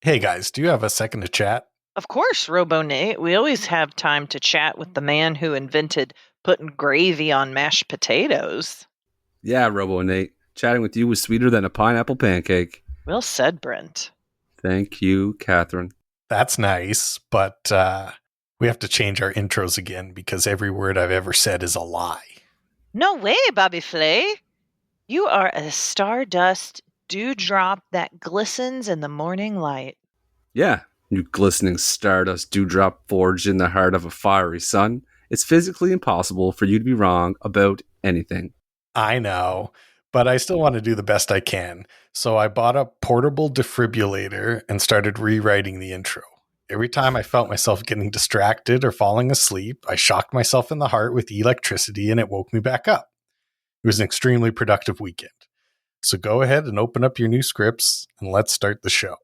Hey guys, do you have a second to chat? Of course, Robo Nate. We always have time to chat with the man who invented putting gravy on mashed potatoes. Yeah, Robo Nate. Chatting with you was sweeter than a pineapple pancake. Well said, Brent. Thank you, Catherine. That's nice, but we have to change our intros again because every word I've ever said is a lie. No way, Bobby Flay. You are a stardust dewdrop that glistens in the morning light. Yeah, you glistening stardust dewdrop forged in the heart of a fiery sun. It's physically impossible for you to be wrong about anything. I know, but I still want to do the best I can. So I bought a portable defibrillator and started rewriting the intro. Every time I felt myself getting distracted or falling asleep, I shocked myself in the heart with electricity and it woke me back up. It was an extremely productive weekend. So go ahead and open up your new scripts and let's start the show.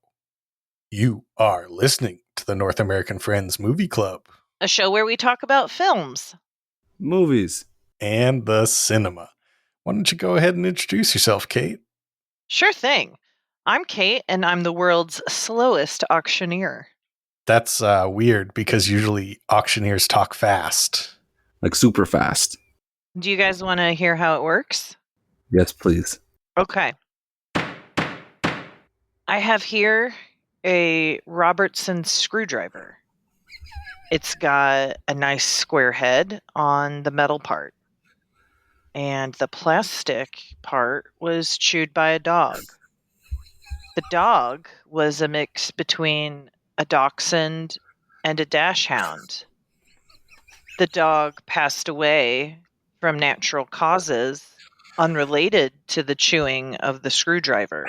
You are listening to the North American Friends Movie Club A show where we talk about films. Movies. and the cinema. Why don't you go ahead and introduce yourself, Kate? Sure thing. I'm Kate, and I'm the world's slowest auctioneer. That's weird because usually auctioneers talk fast. Like super fast. Do you guys want to hear how it works? Yes, please. Okay. I have here a Robertson screwdriver. It's got a nice square head on the metal part. And the plastic part was chewed by a dog. The dog was a mix between a dachshund and a dachshund. The dog passed away from natural causes unrelated to the chewing of the screwdriver.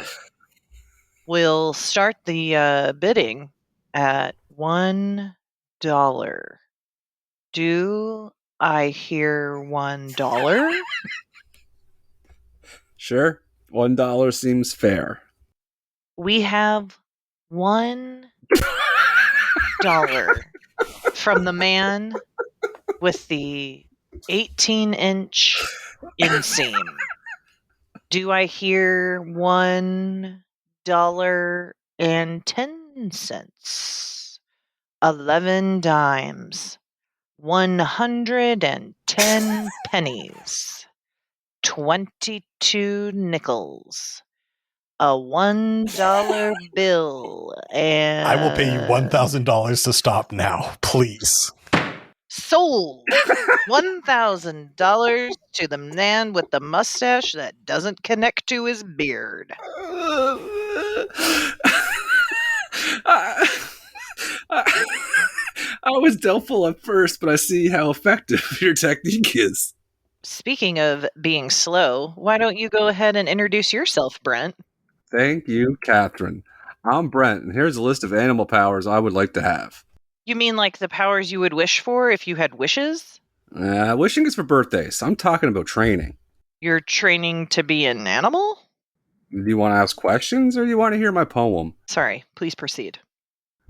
We'll start the bidding at $1. Do I hear $1? Sure. $1 seems fair. We have $1 from the man with the 18-inch inseam. Do I hear $1.10? 11 dimes. 110 pennies. 22 nickels. A $1 bill. And I will pay you $1,000 to stop now, please. sold. $1,000 to the man with the mustache that doesn't connect to his beard. I was doubtful at first, but I see how effective your technique is. Speaking of being slow, why don't you go ahead and introduce yourself, Brent? Thank you, Catherine. I'm Brent, and here's a list of animal powers I would like to have. You mean like the powers you would wish for if you had wishes? Wishing is for birthdays. I'm talking about training. You're training to be an animal? Do you want to ask questions, or do you want to hear my poem? Sorry, please proceed.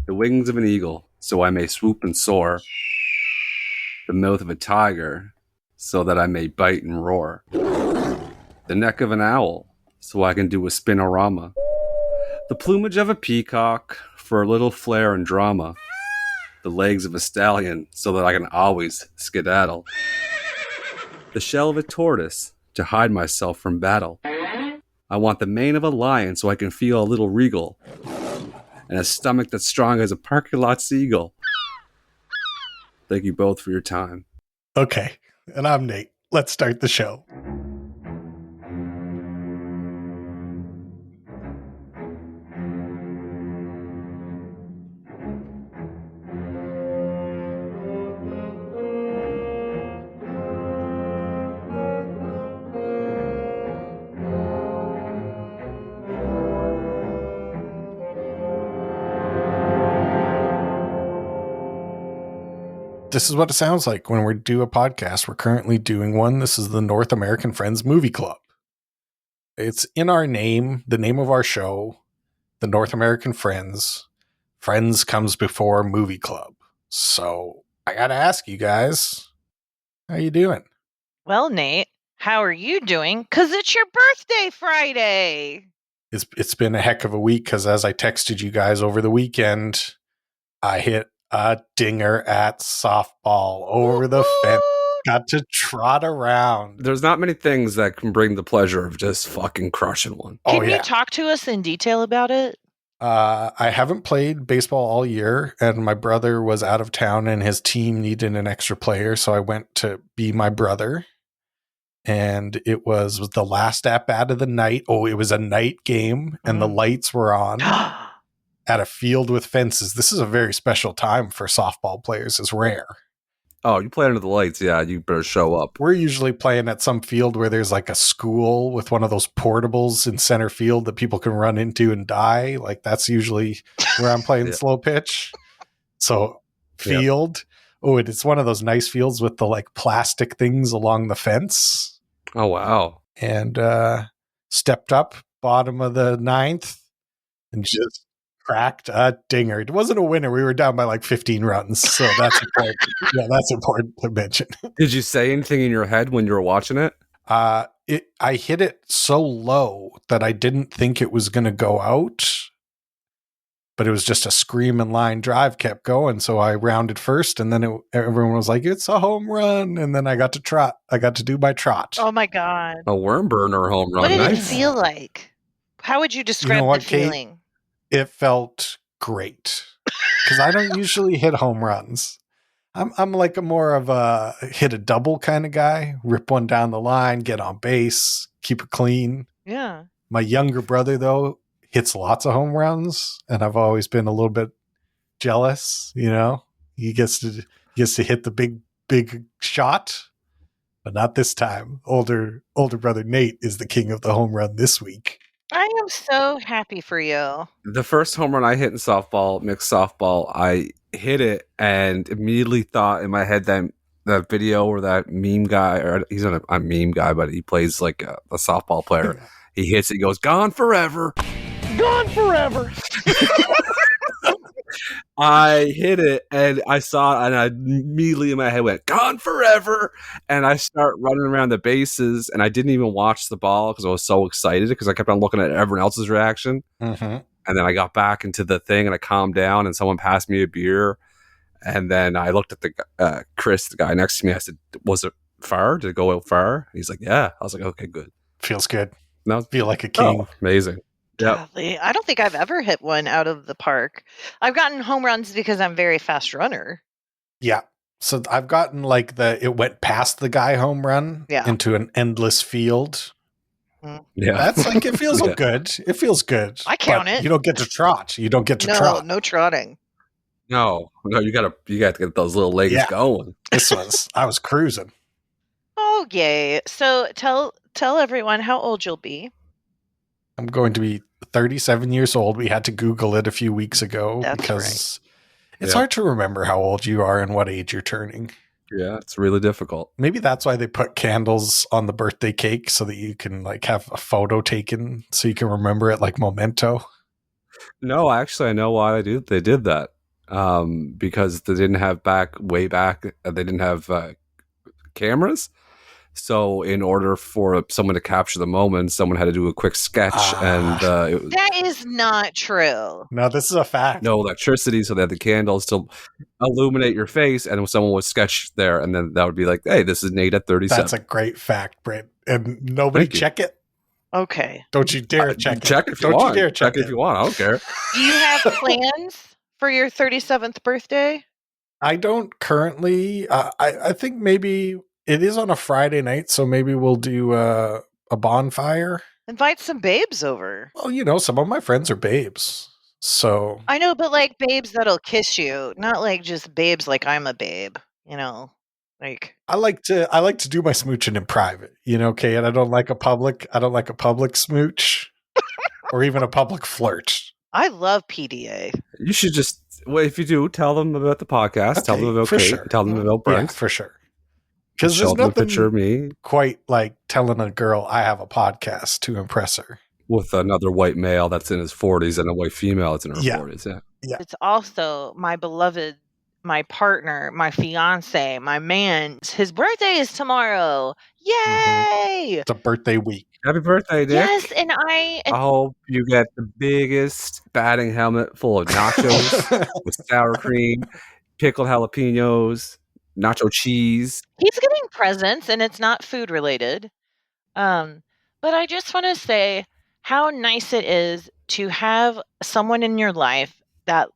The wings of an eagle, so I may swoop and soar. The mouth of a tiger, so that I may bite and roar. The neck of an owl, so I can do a spinorama. The plumage of a peacock, for a little flair and drama. The legs of a stallion, so that I can always skedaddle. The shell of a tortoise, to hide myself from battle. I want the mane of a lion, so I can feel a little regal. And a stomach that's strong as a parking lot seagull. Thank you both for your time. Okay, and I'm Nate. Let's start the show. This is what it sounds like when we do a podcast. We're currently doing one. This is the North American Friends Movie Club. It's in our name, the name of our show, the North American Friends. Friends comes before Movie Club. So I got to ask you guys, how you doing? Well, Nate, how are you doing? 'Cause it's your birthday Friday. it's been a heck of a week because as I texted you guys over the weekend, I hit a dinger at softball over the fence. Got to trot around. There's not many things that can bring the pleasure of just fucking crushing one. Can you talk to us in detail about it? I haven't played baseball all year, and my brother was out of town and his team needed an extra player, so I went to be my brother. And it was the last at-bat of the night. Oh, it was a night game, and the lights were on at a field with fences. This is a very special time for softball players. It's rare. Oh, you play under the lights. Yeah, you better show up. We're usually playing at some field where there's like a school with one of those portables in center field that people can run into and die. Like that's usually where I'm playing slow pitch. So field. Oh, and it's one of those nice fields with the like plastic things along the fence. Oh, wow. And stepped up bottom of the ninth and just cracked a dinger. It wasn't a winner. We were down by like 15 runs. So that's important. Yeah, that's important to mention. Did you say anything in your head when you were watching it? I hit it so low that I didn't think it was going to go out. But it was just a screaming line drive kept going. So I rounded first, and then everyone was like, it's a home run. And then I got to trot. I got to do my trot. Oh, my God. A worm burner home run. What did it feel like? How would you describe the feeling? Kate? It felt great. Because I don't usually hit home runs. I'm like more of a hit a double kind of guy. Rip one down the line, get on base, keep it clean. Yeah. My younger brother, though, hits lots of home runs, and I've always been a little bit jealous. You know, he gets to hit the big shot, but not this time. Older brother Nate is the king of the home run this week. I am so happy for you. The first home run I hit in softball, mixed softball, I hit it and immediately thought in my head that video where that meme guy, or he's not a meme guy, but he plays like a softball player. He hits it, he goes, "Gone forever." Gone forever. I hit it and I saw it and I immediately in my head went, "Gone forever." And I start running around the bases and I didn't even watch the ball because I was so excited because I kept on looking at everyone else's reaction. Mm-hmm. And then I got back into the thing and I calmed down and someone passed me a beer. And then I looked at the Chris, the guy next to me. I said, "Was it far? Did it go out far?" And he's like, "Yeah." I was like, "Okay, good." Feels good. Now feel like a king. Oh, amazing. Yep. I don't think I've ever hit one out of the park. I've gotten home runs because I'm a very fast runner. Yeah. So I've gotten like it went past the guy home run into an endless field. Yeah. That's like, it feels good. It feels good. I count it. You don't get to trot. You don't get to trot. No trotting. No, you got to get those little legs going. I was cruising. Oh, yay. So tell everyone how old you'll be. I'm going to be 37 years old. We had to Google it a few weeks ago because it's hard to remember how old you are and what age you're turning. Yeah, it's really difficult. Maybe that's why they put candles on the birthday cake so that you can like have a photo taken so you can remember it like memento. No, actually, I know why they did that. Because they didn't have way back, they didn't have cameras. So in order for someone to capture the moment, someone had to do a quick sketch. That is not true. No, this is a fact. No electricity, so they had the candles to illuminate your face, and someone would sketch there, and then that would be like, "Hey, this is Nate at 37." That's a great fact, Brent. And nobody check it. Okay. Don't you dare check it. Check if you want. Don't you dare check it if you want. I don't care. Do you have plans for your 37th birthday? I don't currently. I think maybe it is on a Friday night, so maybe we'll do a bonfire. Invite some babes over. Well, some of my friends are babes, so I know, but like babes that'll kiss you, not like just babes like I'm a babe. Like I like to do my smooching in private. Kate. I don't like a public smooch or even a public flirt. I love PDA. You should just if you do, tell them about the podcast. Okay, tell them about Kate. Sure. Tell them about Brent. Yeah, for sure. Because there's nothing picture of me quite like telling a girl I have a podcast to impress her. With another white male that's in his 40s and a white female that's in her 40s. Yeah. It's also my beloved, my partner, my fiance, my man. His birthday is tomorrow. Yay! It's a birthday week. Happy birthday, Nick. Yes, and I hope you get the biggest batting helmet full of nachos with sour cream, pickled jalapenos, nacho cheese. he's getting presents, and it's not food related. But I just want to say how nice it is to have someone in your life that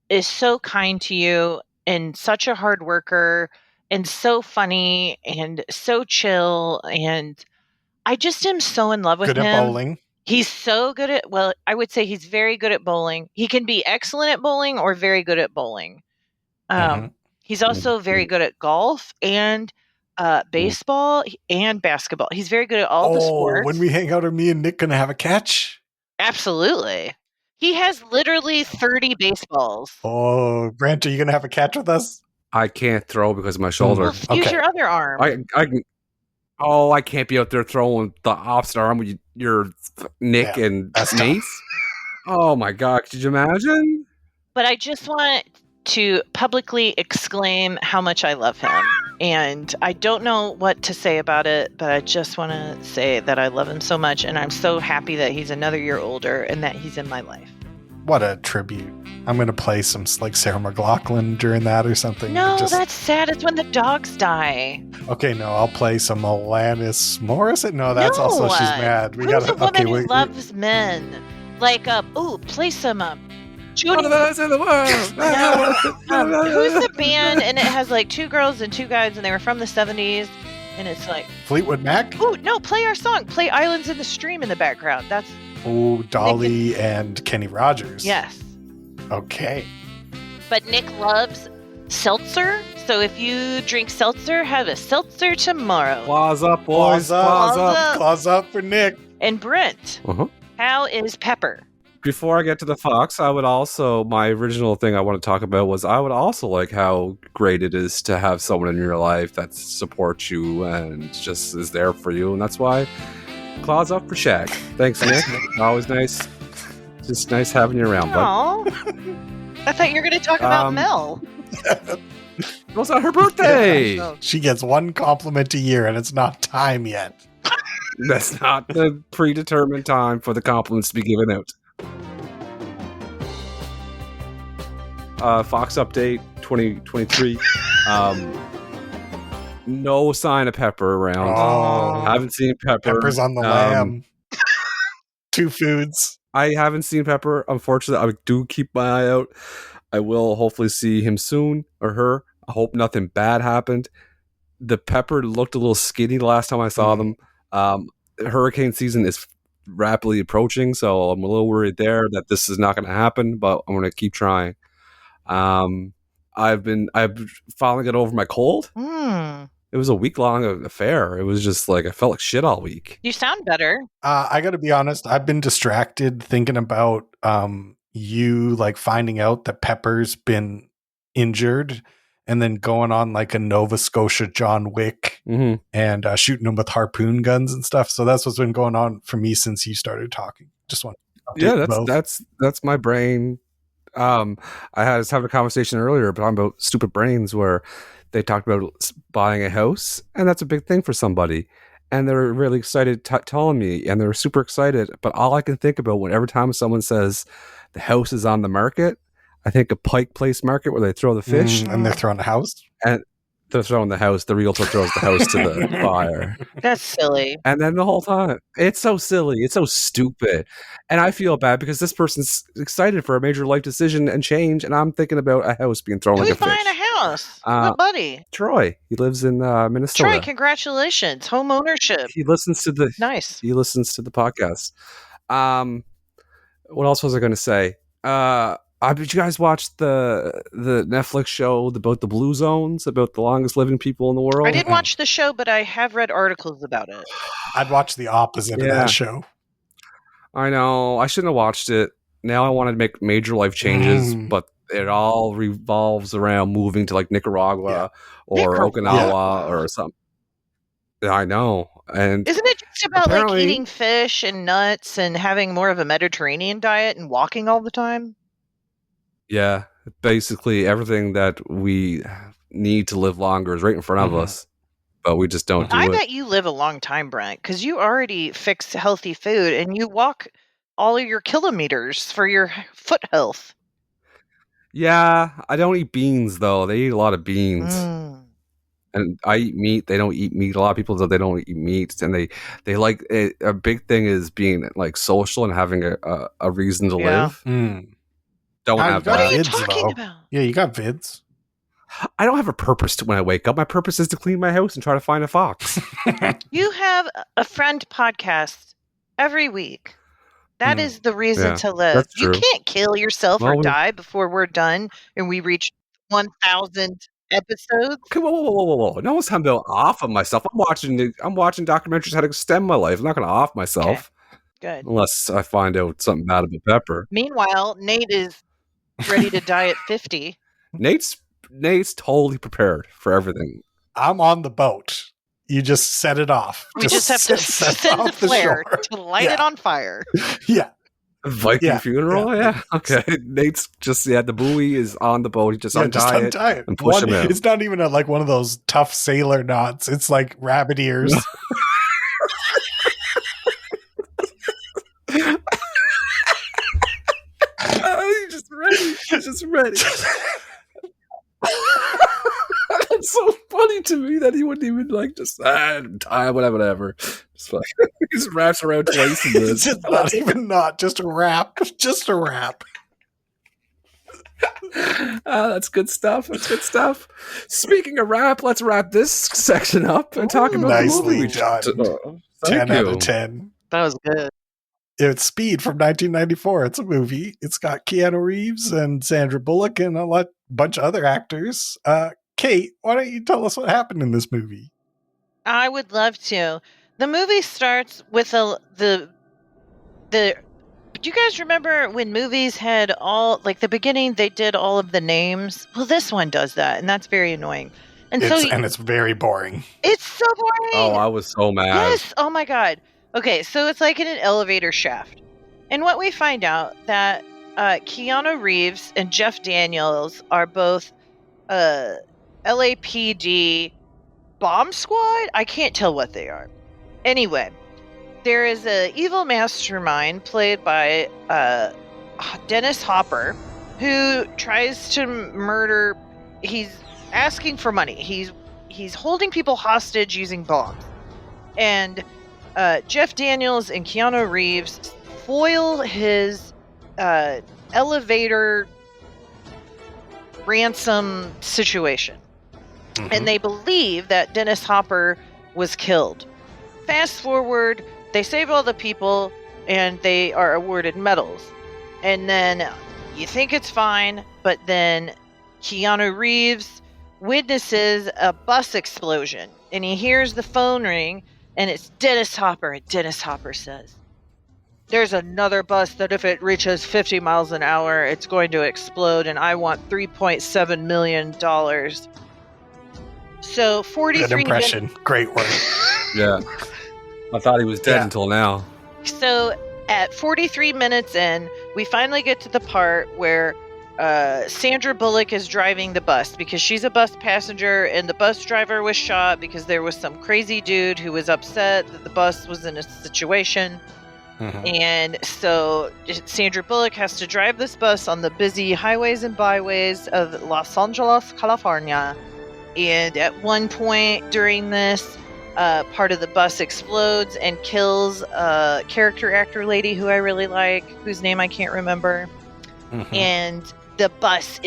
is so kind to you and such a hard worker and so funny and so chill. And I just am so in love with Good him. at bowling. He's so good at, well, I would say he's very good at bowling. He can be excellent at bowling or very good at bowling. He's also very good at golf and baseball and basketball. He's very good at all the sports. When we hang out, are me and Nick gonna have a catch? Absolutely. He has literally 30 baseballs. Oh, Brent, are you gonna have a catch with us? I can't throw because of my shoulder. Well, use your other arm. I can. Oh, I can't be out there throwing the opposite arm with your Nick and mates. Oh my God, could you imagine? But I just want to publicly exclaim how much I love him. And I don't know what to say about it, but I just want to say that I love him so much. And I'm so happy that he's another year older and that he's in my life. What a tribute. I'm going to play some like Sarah McLachlan during that or something. No, that's sad. It's when the dogs die. Okay, no, I'll play some Alanis Morissette. No, that's also She's Mad. We got a woman who loves men. Like, play some Judy. One of those in the world. Who's the band? And it has like two girls and two guys, and they were from the 70s. And it's like Fleetwood Mac. Oh no, play our song. Play Islands in the Stream in the background. That's Dolly and Kenny Rogers. Yes. Okay. But Nick loves seltzer. So if you drink seltzer, have a seltzer tomorrow. Claws up, boys. Claws up. Claws up for Nick. And Brent, how is Pepper? Before I get to the Fox, I would also, my original thing I want to talk about was I would also like how great it is to have someone in your life that supports you and just is there for you. And that's why claws up for Shag. Thanks, Nick. Always nice. Just nice having you around, bud. I thought you were going to talk about Mel. It was on her birthday. She gets one compliment a year and it's not time yet. That's not the predetermined time for the compliments to be given out. Fox update 2023. No sign of Pepper around. Oh, haven't seen Pepper. Pepper's on the lam. Two foods. I haven't seen Pepper. Unfortunately, I do keep my eye out. I will hopefully see him soon or her. I hope nothing bad happened. The Pepper looked a little skinny the last time I saw them. Hurricane season is rapidly approaching, so I'm a little worried there that this is not going to happen, but I'm going to keep trying. I've finally got over my cold. It was a week-long affair. It was just like I felt like shit all week. You sound better. I got to be honest. I've been distracted thinking about you like finding out that Pepper's been injured and then going on like a Nova Scotia John Wick and shooting them with harpoon guns and stuff. So that's what's been going on for me since you started talking. Just want to update that's my brain. I was having a conversation earlier about stupid brains where they talked about buying a house, and that's a big thing for somebody. And they're really excited telling me, and they're super excited. But all I can think about every time someone says the house is on the market, I think of Pike Place Market where they throw the fish. And they're throwing the house. And they're throwing the house. The realtor throws the house to the buyer. That's silly. And then the whole time, it's so silly. It's so stupid. And I feel bad because this person's excited for a major life decision and change. And I'm thinking about a house being thrown like a fish. Who's buying a house? What buddy? Troy. He lives in Minnesota. Troy, congratulations. Home ownership. He listens to the He listens to the podcast. What else was I going to say? Did you guys watch the Netflix show about the Blue Zones, about the longest living people in the world? I didn't watch the show, but I have read articles about it. I'd watch the opposite of that show. I know. I shouldn't have watched it. Now I want to make major life changes, but it all revolves around moving to like Nicaragua or Okinawa or something. I know. And isn't it just about like eating fish and nuts and having more of a Mediterranean diet and walking all the time? Yeah, basically everything that we need to live longer is right in front of us. but we just don't do I it. bet you live a long time, Brent, because you already fix healthy food and you walk all of your kilometers for your foot health. Yeah, I don't eat beans though. They eat a lot of beans. And I eat meat. They don't eat meat. A lot of people say they don't eat meat, and they like it. A big thing is being like social and having a reason to live. Mm. Don't How have you got What are you vids, talking though? about? Yeah, you got vids. I don't have a purpose when I wake up. My purpose is to clean my house and try to find a fox. You have a friend podcast every week. That is the reason Yeah, to live. that's You true. can't kill yourself Well, or die before we're done and we reach 1,000 episodes. Okay, whoa! No one's time to off of myself. I'm watching documentaries how to extend my life. I'm not going to off myself Good. unless I find out something bad about Pepper. Meanwhile, Nate is ready to die at 50. Nate's totally prepared for everything. I'm on the boat. You just set it off. We just have to send the flare to light it on fire. Yeah. Viking funeral? Yeah. Okay. Nate's just, the buoy is on the boat. He just untie it and push him out. It's not even like one of those tough sailor knots. It's like rabbit ears. He's just ready. That's so funny to me that he wouldn't even like just tie whatever. Just like he just wraps around twice in this. Just not even not just a wrap. Just a wrap. That's good stuff. Speaking of wrap, let's wrap this section up and talk about nicely the movie. done. 10 out of 10. That was good. It's Speed from 1994. It's a movie. It's got Keanu Reeves and Sandra Bullock and a bunch of other actors. Kate, why don't you tell us what happened in this movie? I would love to. The movie starts with the. Do you guys remember when movies had the beginning? They did all of the names. Well, this one does that, and that's very annoying. And it's very boring. It's so boring. Oh, I was so mad. Yes. Oh my god. Okay, so it's like in an elevator shaft. And what we find out that Keanu Reeves and Jeff Daniels are both LAPD bomb squad? I can't tell what they are. Anyway, there is an evil mastermind played by Dennis Hopper who tries to murder. He's asking for money. He's holding people hostage using bombs. And Jeff Daniels and Keanu Reeves foil his elevator ransom situation. Mm-hmm. And they believe that Dennis Hopper was killed. Fast forward, they save all the people and they are awarded medals. And then you think it's fine, but then Keanu Reeves witnesses a bus explosion and he hears the phone ring. And it's Dennis Hopper, and Dennis Hopper says, "There's another bus that if it reaches 50 miles an hour, it's going to explode, and I want $3.7 million. So 43 Good impression. Great work. Yeah. I thought he was dead until now. So at 43 minutes in, we finally get to the part where Sandra Bullock is driving the bus because she's a bus passenger and the bus driver was shot because there was some crazy dude who was upset that the bus was in a situation. Mm-hmm. And so Sandra Bullock has to drive this bus on the busy highways and byways of Los Angeles, California. And at one point during this, part of the bus explodes and kills a character actor lady who I really like, whose name I can't remember. Mm-hmm. And the bus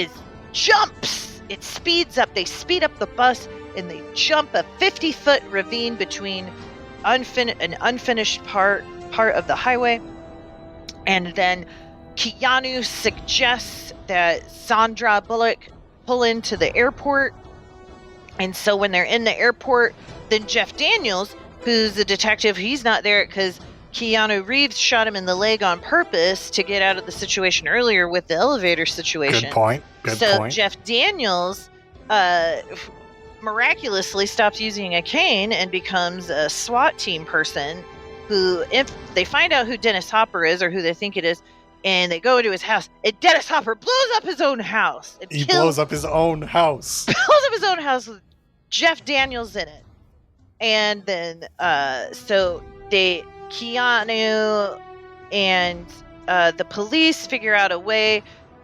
jumps. It speeds up. They speed up the bus and they jump a 50-foot ravine between an unfinished part of the highway. And then Keanu suggests that Sandra Bullock pull into the airport. And so when they're in the airport, then Jeff Daniels, who's a detective, he's not there because Keanu Reeves shot him in the leg on purpose to get out of the situation earlier with the elevator situation. Good point. So Jeff Daniels miraculously stops using a cane and becomes a SWAT team person who, if they find out who Dennis Hopper is or who they think it is, and they go into his house, and Dennis Hopper blows up his own house. Blows up his own house. Blows up his own house with Jeff Daniels in it. And then, so Keanu and the police figure out a way.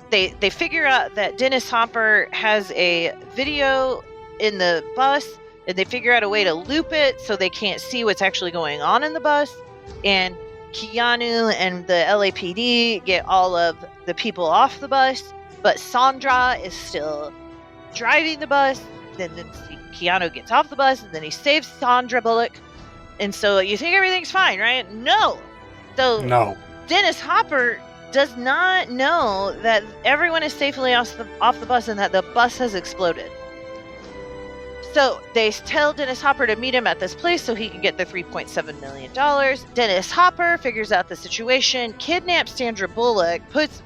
They figure out that Dennis Hopper has a video in the bus, and they figure out a way to loop it so they can't see what's actually going on in the bus. And Keanu and the LAPD get all of the people off the bus, but Sandra is still driving the bus. Then Keanu gets off the bus, and then he saves Sandra Bullock. And so you think everything's fine, right? No. So No. Dennis Hopper does not know that everyone is safely off the bus and that the bus has exploded. So they tell Dennis Hopper to meet him at this place so he can get the $3.7 million. Dennis Hopper figures out the situation, kidnaps Sandra Bullock, puts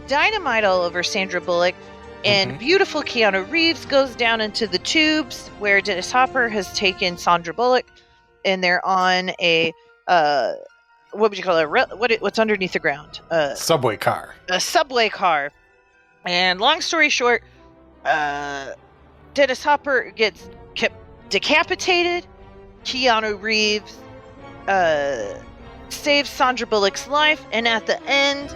dynamite all over Sandra Bullock, and beautiful Keanu Reeves goes down into the tubes where Dennis Hopper has taken Sandra Bullock, and they're on a what would you call it? What's underneath the ground? Subway car. A subway car. And long story short, Dennis Hopper gets decapitated. Keanu Reeves saves Sandra Bullock's life, and at the end,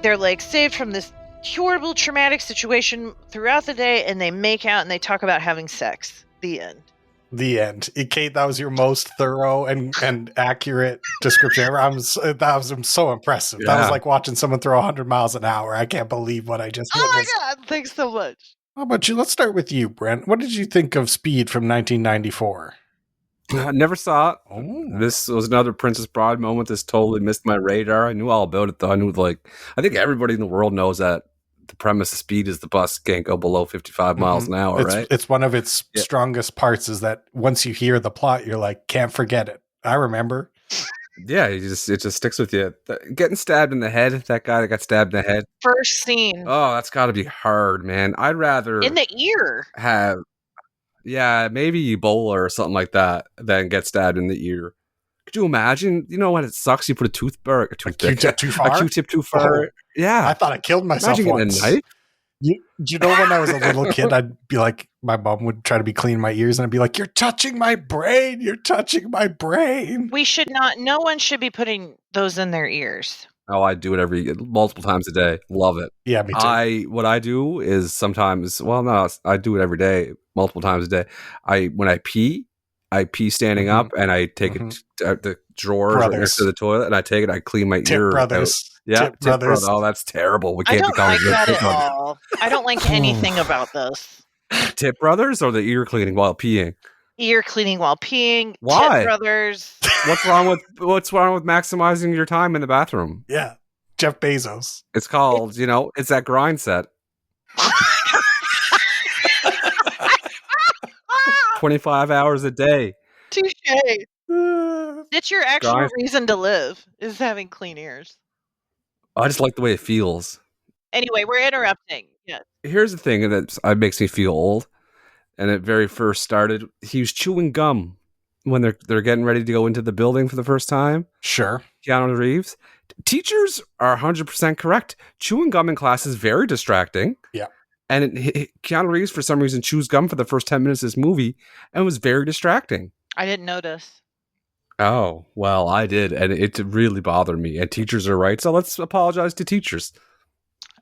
they're like saved from this horrible traumatic situation throughout the day, and they make out and they talk about having sex. The end. The end. Kate, that was your most thorough and accurate description ever. That was so impressive. Yeah. That was like watching someone throw 100 miles an hour. I can't believe what I just witnessed. Oh my God, thanks so much. How about you? Let's start with you, Brent. What did you think of Speed from 1994? I never saw it. Oh. This was another Princess Bride moment. This totally missed my radar. I knew all about it, though. I think everybody in the world knows that the premise of Speed is the bus can't go below 55 miles an hour, right? It's one of its strongest parts is that once you hear the plot, you're like, can't forget it. I remember. Yeah, it just sticks with you. Getting stabbed in the head, that guy that got stabbed in the head. First scene. Oh, that's got to be hard, man. I'd rather in the ear. have, maybe Ebola or something like that than get stabbed in the ear. Could you imagine? You know what? It sucks. You put a Q-tip too far. A Q-tip too far. Oh, yeah. I thought I killed myself Imagine once. getting a knife. You know, when I was a little kid, I'd be like, my mom would try to be cleaning my ears, and I'd be like, "You're touching my brain. You're touching my brain." No one should be putting those in their ears. Oh, I do it multiple times a day. Love it. Yeah, me too. What I do is sometimes, I do it every day, multiple times a day. When I pee standing up, and I take it the drawers right next to the toilet, and I take it. I clean my ear. Brothers. Yeah, Tip brothers. Oh, that's terrible. We I can't don't be calling like that Tip at all. I don't like anything about this. Tip brothers or the ear cleaning while peeing? Ear cleaning while peeing. Why? Tip brothers. What's wrong with maximizing your time in the bathroom? Yeah, Jeff Bezos. It's called, it's that grind set. 25 hours a day. Touche. It's your actual reason to live, is having clean ears. I just like the way it feels. Anyway, we're interrupting. Yes. Here's the thing that makes me feel old. And it very first started, he was chewing gum when they're getting ready to go into the building for the first time. Sure. Keanu Reeves. Teachers are 100% correct. Chewing gum in class is very distracting. Yeah. And Keanu Reeves, for some reason, chews gum for the first 10 minutes of this movie and was very distracting. I didn't notice. Oh, well, I did. And it really bothered me. And teachers are right. So let's apologize to teachers.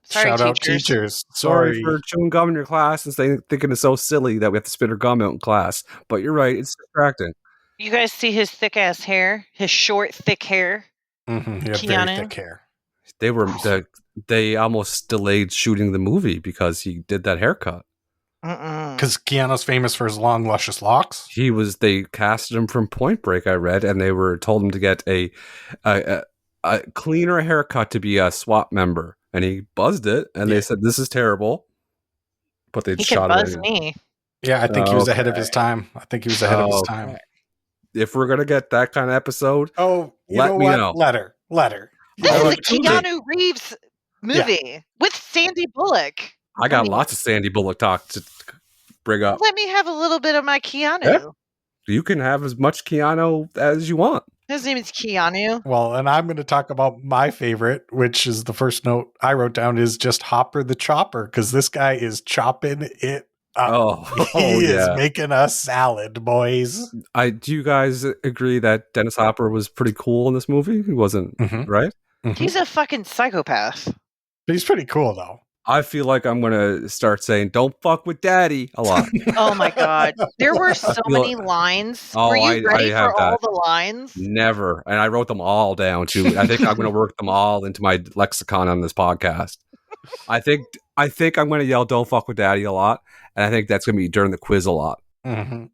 Sorry, Shout out teachers. Sorry for chewing gum in your class and thinking it's so silly that we have to spit our gum out in class. But you're right. It's distracting. You guys see his thick-ass hair? His short, thick hair? Mm-hmm. He had very thick hair. They almost delayed shooting the movie because he did that haircut. Because Keanu's famous for his long, luscious locks. They casted him from Point Break, I read, and they told him to get a cleaner haircut to be a SWAT member. And he buzzed it, and they said, "This is terrible." But they shot it anyway. Me. Yeah, I think he was ahead of his time. If we're gonna get that kind of episode, let me know. Letter. This is a Keanu Reeves movie with Sandy Bullock. I got lots of Sandy Bullock talk to bring up. Let me have a little bit of my Keanu. Yeah. You can have as much Keanu as you want. His name is Keanu. Well, and I'm going to talk about my favorite, which is the first note I wrote down, is just Hopper the Chopper, because this guy is chopping it He is yeah. making a salad, boys. Do you guys agree that Dennis Hopper was pretty cool in this movie? He wasn't, right? He's a fucking psychopath. But he's pretty cool, though. I feel like I'm going to start saying, don't fuck with daddy a lot. Oh my God. There were so many lines. Were you ready for all the lines? Never. And I wrote them all down too. I think I'm going to work them all into my lexicon on this podcast. I think I'm going to yell, don't fuck with daddy a lot. And I think that's going to be during the quiz a lot. Mm-hmm.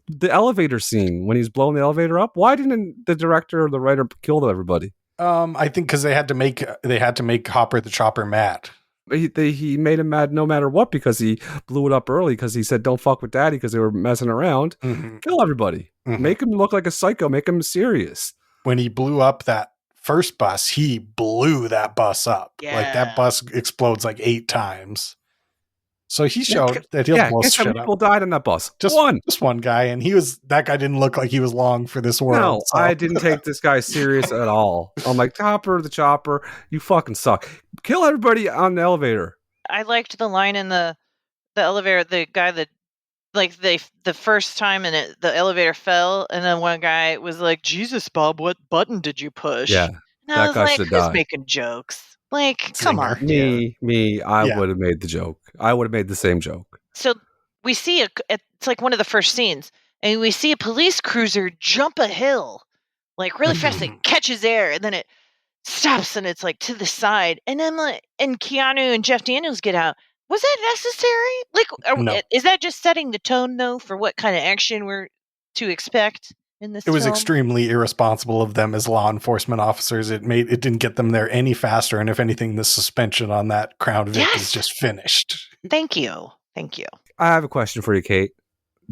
The elevator scene, when he's blowing the elevator up, why didn't the director or the writer kill everybody? I think because they had to make Hopper the Chopper mad. He made him mad no matter what because he blew it up early because he said don't fuck with daddy because they were messing around. Kill everybody. Make him look like a psycho. Make him serious. When he blew up that first bus, he blew that bus up. Yeah. Like that bus explodes like 8 times. So he showed that he'll blow shit up. People died on that bus. Just one guy, and that guy didn't look like he was long for this world. No, so. I didn't take this guy serious at all. I'm like, Hopper the Chopper, you fucking suck. Kill everybody on the elevator. I liked the line in the elevator. The guy that, like, the first time the elevator fell, and then one guy was like, "Jesus, Bob, what button did you push?" Yeah, and I was like, "Who's making jokes?" Like, come on. Me, I would have made the joke. I would have made the same joke. So we see it's like one of the first scenes, and we see a police cruiser jump a hill, like really fast. It catches air, and then it stops, and it's like to the side. And then and Keanu and Jeff Daniels get out. Was that necessary? Like, no. Is that just setting the tone though for what kind of action we're to expect? It was extremely irresponsible of them as law enforcement officers. It didn't get them there any faster, and if anything, the suspension on that Crown Vic is just finished. Thank you. I have a question for you, Kate.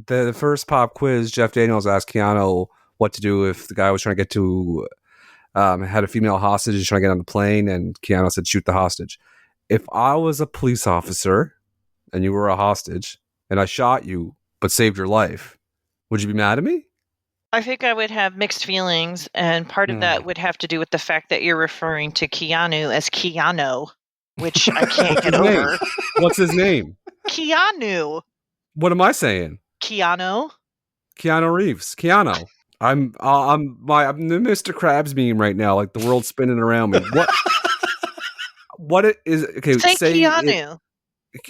The first pop quiz, Jeff Daniels asked Keanu what to do if the guy was trying to get to had a female hostage and trying to get on the plane, and Keanu said shoot the hostage. If I was a police officer and you were a hostage and I shot you but saved your life, would you be mad at me? I think I would have mixed feelings, and part of that would have to do with the fact that you're referring to Keanu as Keanu, which I can't get over. What's his name? Keanu. What am I saying? Keanu Reeves. Keanu. I'm the Mr. Krabs meme right now. Like the world's spinning around me. What it is? Okay, say Keanu.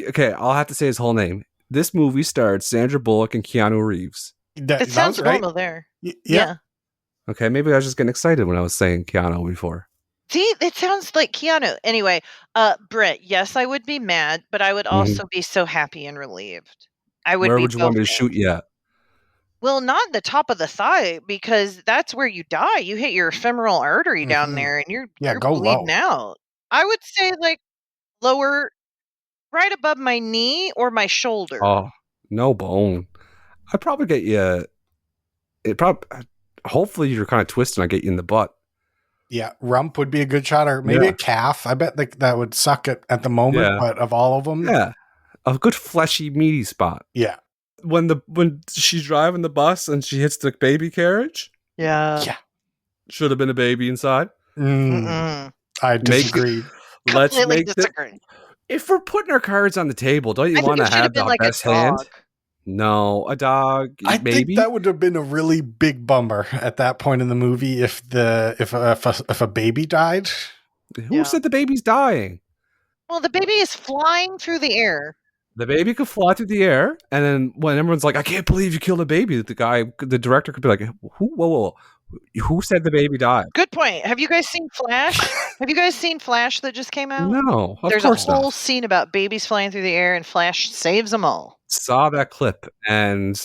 Okay, I'll have to say his whole name. This movie starred Sandra Bullock and Keanu Reeves. It sounds normal there. Yeah. Okay, maybe I was just getting excited when I was saying Keanu before. See, it sounds like Keanu. Anyway, Brent, yes, I would be mad, but I would also be so happy and relieved. Where would you want me to shoot you at? Well, not the top of the thigh, because that's where you die. You hit your femoral artery down there, and you're bleeding out. I would say like lower, right above my knee or my shoulder. Oh, no bone. I'd probably get you. Hopefully, you're kind of twisting. I get you in the butt. Yeah, rump would be a good shot, or maybe a calf. I bet that would suck at the moment, but of all of them, a good fleshy, meaty spot. Yeah. When she's driving the bus and she hits the baby carriage, should have been a baby inside. I disagree. Let's disagree. If we're putting our cards on the table, don't you want to have the best hand? No, a dog. I think that would have been a really big bummer at that point in the movie if a baby died. Who said the baby's dying? Well, the baby is flying through the air. The baby could fly through the air, and then when everyone's like, "I can't believe you killed a baby," the director could be like, "Whoa. Who said the baby died?" Good point. Have you guys seen Flash? Have you guys seen Flash that just came out? No, There's a whole scene about babies flying through the air, and Flash saves them all. Saw that clip, and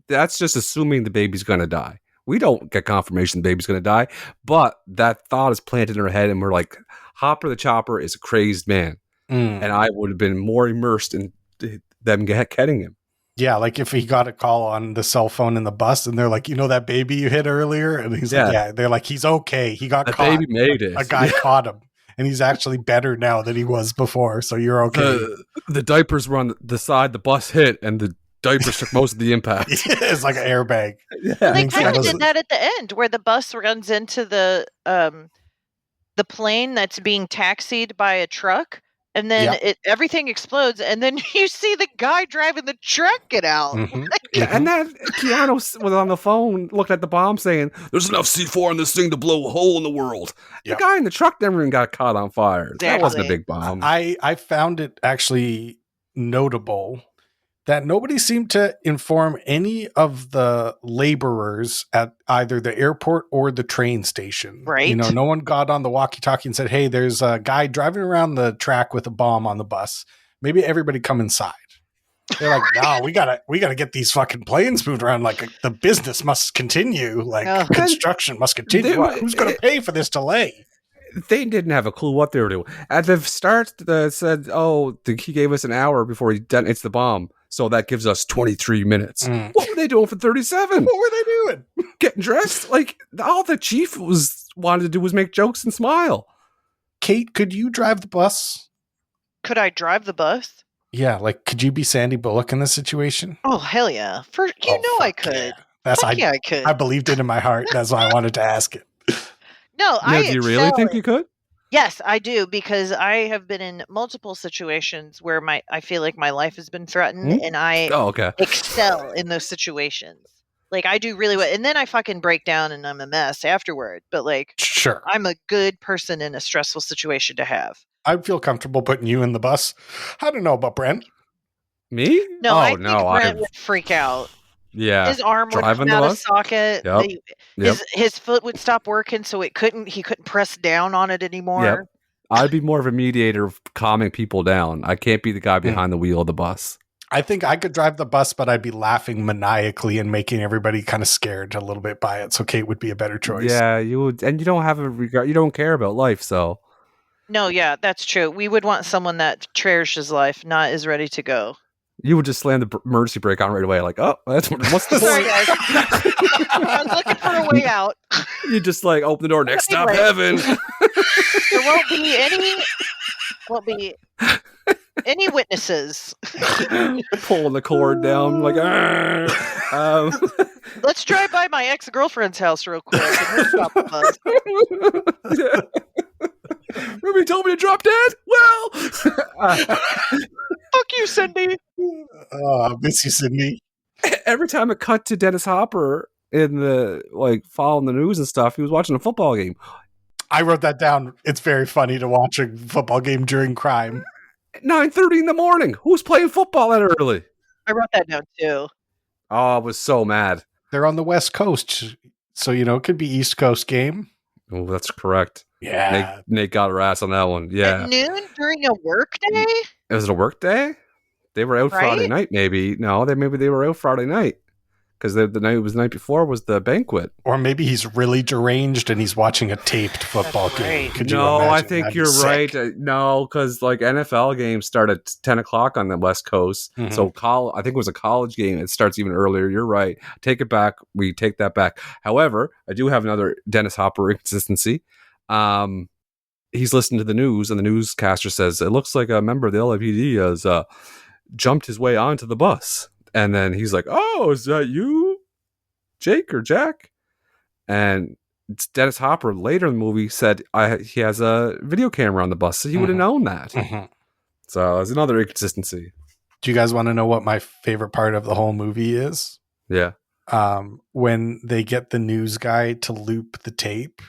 that's just assuming the baby's going to die. We don't get confirmation the baby's going to die, but that thought is planted in our head, and we're like, Hopper the Chopper is a crazed man. And I would have been more immersed in them getting him. Yeah, like if he got a call on the cell phone in the bus and they're like, that baby you hit earlier? And he's like, they're like, he's okay. He got caught. Baby made it. A guy caught him. And he's actually better now than he was before. So you're okay. The diapers were on the side the bus hit, and the diapers took most of the impact. It's like an airbag. Yeah. Well, they kind of did that at the end where the bus runs into the plane that's being taxied by a truck. And then everything explodes, and then you see the guy driving the truck get out. Mhm. Yeah, and then Keanu was on the phone looking at the bomb saying, "There's enough C4 in this thing to blow a hole in the world." Yep. The guy in the truck never even got caught on fire. That wasn't a Exactly. big bomb. I found it actually notable that nobody seemed to inform any of the laborers at either the airport or the train station. Right. You know, no one got on the walkie-talkie and said, "Hey, there's a guy driving around the track with a bomb on the bus. Maybe everybody come inside." They're like, "No, we gotta get these fucking planes moved around. Like the business must continue. Like construction must continue. Who's going to pay for this delay?" They didn't have a clue what they were doing. At the start, they said, he gave us an hour before he detonates the bomb. So that gives us 23 minutes. What were they doing for 37? What were they doing? Getting dressed? Like, all the chief wanted to do was make jokes and smile. Kate, could you drive the bus? Could I drive the bus? Yeah, like, could you be Sandy Bullock in this situation? Oh, hell yeah. I could. Yeah. I could. I believed it in my heart. That's why I wanted to ask it. No, do you really think you could? Yes, I do, because I have been in multiple situations where I feel like my life has been threatened, and I excel in those situations. Like, I do really well, and then I fucking break down and I'm a mess afterward. But like, sure, I'm a good person in a stressful situation to have. I'd feel comfortable putting you in the bus. I don't know about Brent. Me? No, I think Brent would freak out. Yeah, his arm would come out of socket. Yep. His foot would stop working, so he couldn't press down on it anymore. Yep. I'd be more of a mediator of calming people down. I can't be the guy behind the wheel of the bus. I think I could drive the bus, but I'd be laughing maniacally and making everybody kind of scared a little bit by it. So Kate would be a better choice. Yeah, you would, and you don't have a regard. You don't care about life, so. No, yeah, that's true. We would want someone that cherishes life, not is ready to go. You would just slam the emergency brake on right away, like, what's the Sorry, guys. I was looking for a way out. You just like open the door. Next stop, heaven. There won't be any witnesses. Pulling the cord down, like. Let's drive by my ex-girlfriend's house real quick and we'll stop the bus. Remember you told me to drop dead? Well, fuck you, Cindy. I miss you, Cindy. Every time it cut to Dennis Hopper in the following the news and stuff, he was watching a football game. I wrote that down. It's very funny to watch a football game during crime. 9:30 in the morning. Who's playing football that early? I wrote that down too. Oh, I was so mad. They're on the West Coast, so it could be East Coast game. Oh, that's correct. Yeah, Nate got her ass on that one. Yeah, at noon during a work day. Was it a work day? They were out Friday night, maybe. No, they were out Friday night because the night before was the banquet. Or maybe he's really deranged and he's watching a taped football game. Right. No, I think you're right. No, because NFL games start at 10 o'clock on the West Coast. Mm-hmm. So I think it was a college game. It starts even earlier. You're right. Take it back. We take that back. However, I do have another Dennis Hopper inconsistency. He's listening to the news, and the newscaster says, it looks like a member of the LAPD has jumped his way onto the bus. And then he's like, oh, is that you, Jake or Jack? And Dennis Hopper later in the movie said he has a video camera on the bus, so he would have known that. Mm-hmm. So there's another inconsistency. Do you guys want to know what my favorite part of the whole movie is? Yeah. When they get the news guy to loop the tape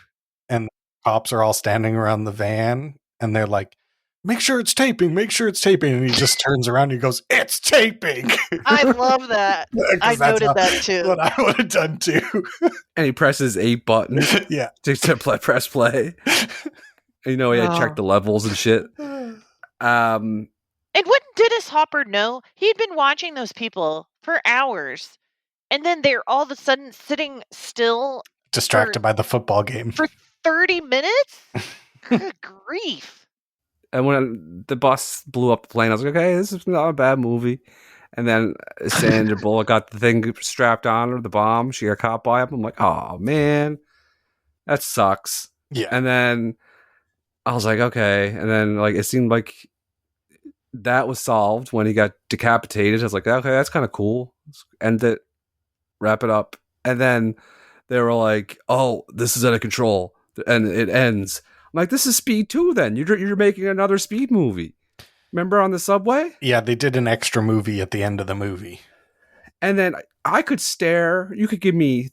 and the cops are all standing around the van and they're like, make sure it's taping. And he just turns around and he goes, it's taping. I love that. I noted that too. What I would have done too. And he presses 8 buttons. Yeah. To press play. He had checked the levels and shit. And wouldn't Dennis Hopper know? He'd been watching those people for hours. And then they're all of a sudden sitting still. Distracted by the football game. For 30 minutes? Good grief. And when the bus blew up the plane, I was like, okay, this is not a bad movie. And then Sandra Bullock got the thing strapped on her, the bomb. She got caught by it. I'm like, oh, man, that sucks. Yeah. And then I was like, okay. And then it seemed like that was solved when he got decapitated. I was like, okay, that's kind of cool. End it. Wrap it up. And then they were like, oh, this is out of control. And it ends. I'm like, this is Speed 2 then. You're making another Speed movie. Remember on the subway? Yeah, they did an extra movie at the end of the movie. And then I could stare. You could give me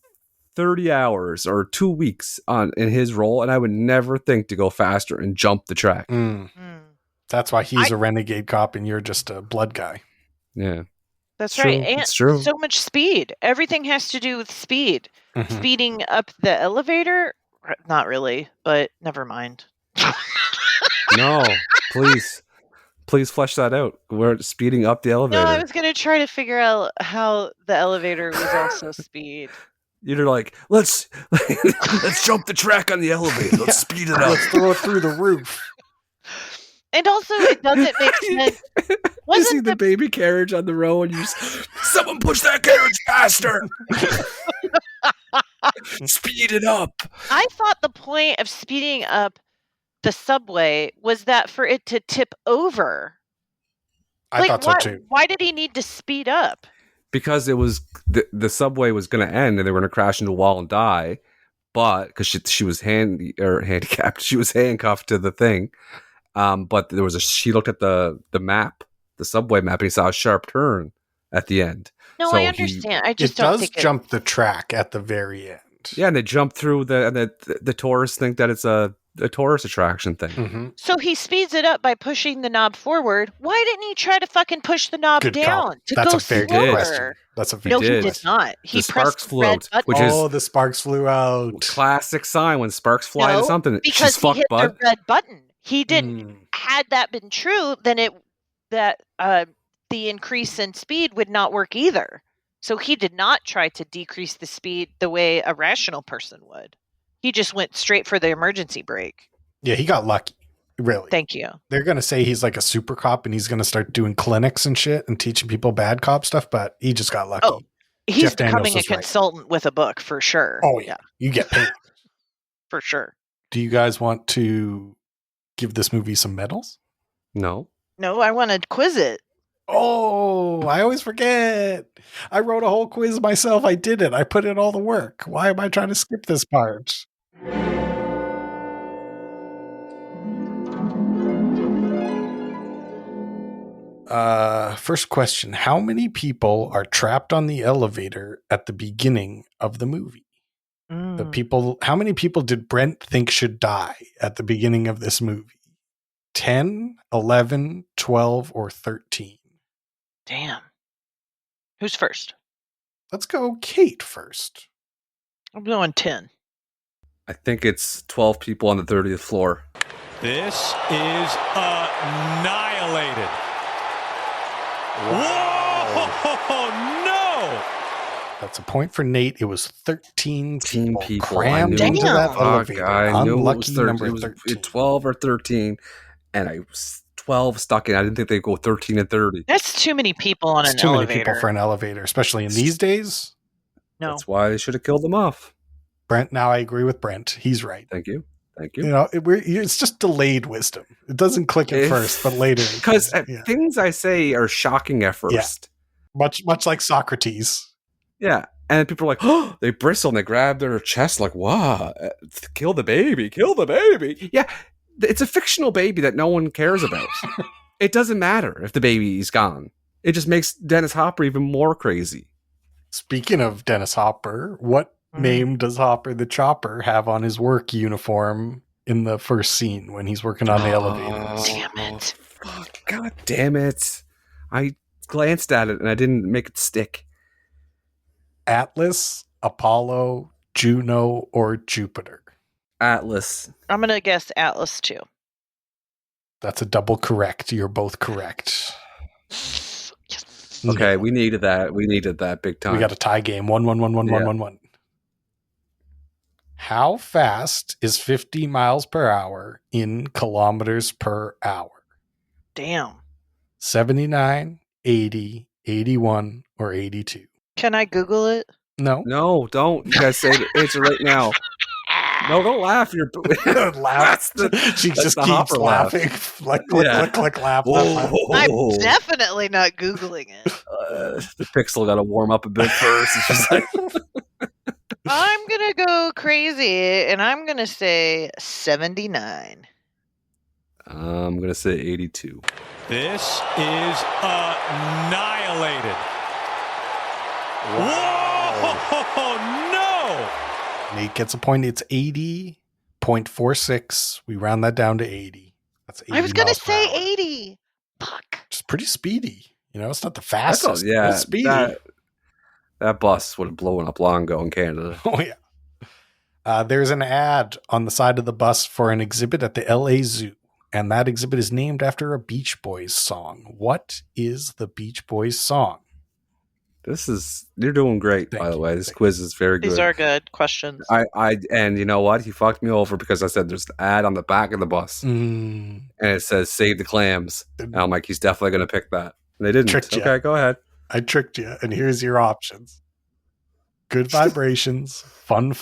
30 hours or 2 weeks in his role, and I would never think to go faster and jump the track. That's why he's a renegade cop and you're just a blood guy. Yeah. That's It's right. true. And It's true. so much speed. Everything has to do with speed. Speeding up the elevator? Not really, but never mind. No, please flesh that out. We're speeding up the elevator. No, I was going to try to figure out how the elevator was also speed. You're like, let's jump the track on the elevator. Let's speed it up. Let's throw it through the roof. And also, it doesn't make sense. You see the baby carriage on the road, and you just, someone push that carriage faster. Speed it up. I thought the point of speeding up the subway was that for it to tip over. I thought so too. Why did he need to speed up? Because it was the subway was going to end, and they were going to crash into a wall and die. But because she was handicapped, she was handcuffed to the thing. But she looked at the map, the subway map, and he saw a sharp turn at the end. No, so I understand. I just don't think it does jump the track at the very end. Yeah, and they jump through the tourists think that it's a tourist attraction thing. So he speeds it up by pushing the knob forward. Why didn't he try to fucking push the knob down to That's go a very slower? good question. That's a very No, good he question. did not. He The sparks pressed flew red out, button. which is the sparks flew out. Classic sign when sparks fly into something. Because She's he fucked, hit bud. the red button. He didn't. Had that been true, then the increase in speed would not work either. So he did not try to decrease the speed the way a rational person would. He just went straight for the emergency brake. Yeah, he got lucky. Really. Thank you. They're going to say he's like a super cop and he's going to start doing clinics and shit and teaching people bad cop stuff, but he just got lucky. Oh, he's Jeff Daniels becoming a was right. consultant with a book for sure. Oh, yeah. You get paid. For sure. Do you guys want to give this movie some medals? No. No, I want to quiz it. Oh, I always forget. I wrote a whole quiz myself. I did it. I put in all the work. Why am I trying to skip this part? First question. How many people are trapped on the elevator at the beginning of the movie? How many people did Brent think should die at the beginning of this movie? 10, 11, 12, or 13? Damn. Who's first? Let's go Kate first. I'm going 10. I think it's 12 people on the 30th floor. This is annihilated. Whoa, no! That's a point for Nate. It was 13 people crammed I into that elevator. I knew Unlucky it was number it was 13. 12 or 13, and I was 12 stuck in. I didn't think they'd go 13 and 30. That's too many people on It's an too elevator. many people for an elevator, especially in these days. No. That's why they should have killed them off. Brent, now I agree with Brent. He's right. Thank you. You know, it's just delayed wisdom. It doesn't click at first, but later. Because things I say are shocking at first. Yeah. Much like Socrates. Yeah. And people are like, oh, they bristle and they grab their chest like, wow, kill the baby. Yeah. It's a fictional baby that no one cares about. It doesn't matter if the baby's gone. It just makes Dennis Hopper even more crazy. Speaking of Dennis Hopper, what name does Hopper the Chopper have on his work uniform in the first scene when he's working on the elevators? Damn it. Fuck, God damn it. I glanced at it and I didn't make it stick. Atlas, Apollo, Juno, or Jupiter? Atlas. I'm going to guess Atlas too. That's a double correct. You're both correct. Yes. Okay, we needed that. We needed that big time. We got a tie game. 1-1-1-1-1-1-1. How fast is 50 miles per hour in kilometers per hour? Damn. 79, 80, 81, or 82? Can I Google it? No. No, don't. You guys say the answer right now. No, don't laugh. You're laugh. She just keeps laughing. Like, click, laugh. I'm definitely not Googling it. The pixel got to warm up a bit first. It's just like I'm going to go crazy, and I'm going to say 79. I'm going to say 82. This is annihilated. Whoa, no! Nate gets a point. It's 80.46. We round that down to 80. That's 80 I was going to miles per say hour. 80. Fuck. It's pretty speedy. You know, it's not the That's fastest. all, yeah. It's speedy. That bus would have blown up long ago in Canada. Oh, yeah. There's an ad on the side of the bus for an exhibit at the LA Zoo, and that exhibit is named after a Beach Boys song. What is the Beach Boys song? You're doing great, Thank by the you. way. This quiz is very good. These are good questions. And you know what? He fucked me over because I said there's an ad on the back of the bus, and it says "Save the clams," and I'm like, he's definitely going to pick that. And they didn't. Tricked you. Okay, go ahead. I tricked you, and here's your options. Good vibrations, fun,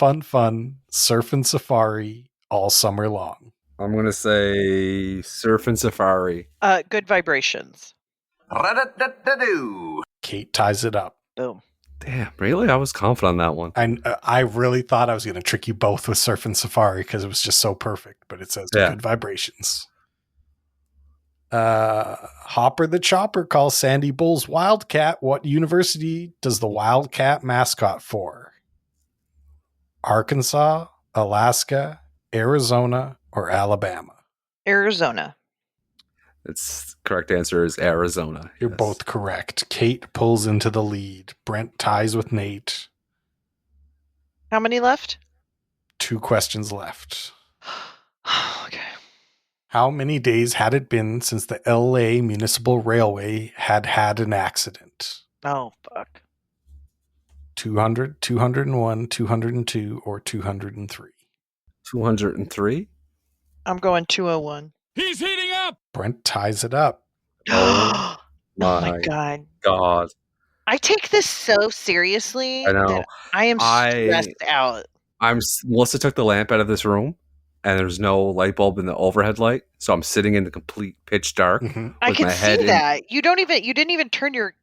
surf and safari, all summer long. I'm going to say surf and safari. Good vibrations. Kate ties it up. Boom. Damn, really? I was confident on that one. I really thought I was going to trick you both with surf and safari because it was just so perfect, but it says good vibrations. Hopper the Chopper calls Sandy Bulls Wildcat. What university does the Wildcat mascot for? Arkansas, Alaska, Arizona, or Alabama? Arizona. Its correct answer is Arizona. You're both correct. Kate pulls into the lead. Brent ties with Nate. How many left? 2 questions left. Okay. How many days had it been since the LA Municipal Railway had an accident? Oh, fuck. 200, 201, 202, or 203? 203? I'm going 201. He's heating up. Brent ties it up. Oh my God. God. I take this so seriously. I know. That I am stressed out. Melissa took the lamp out of this room, and there's no light bulb in the overhead light, so I'm sitting in the complete pitch dark. Mm-hmm. I can see that. You didn't even turn your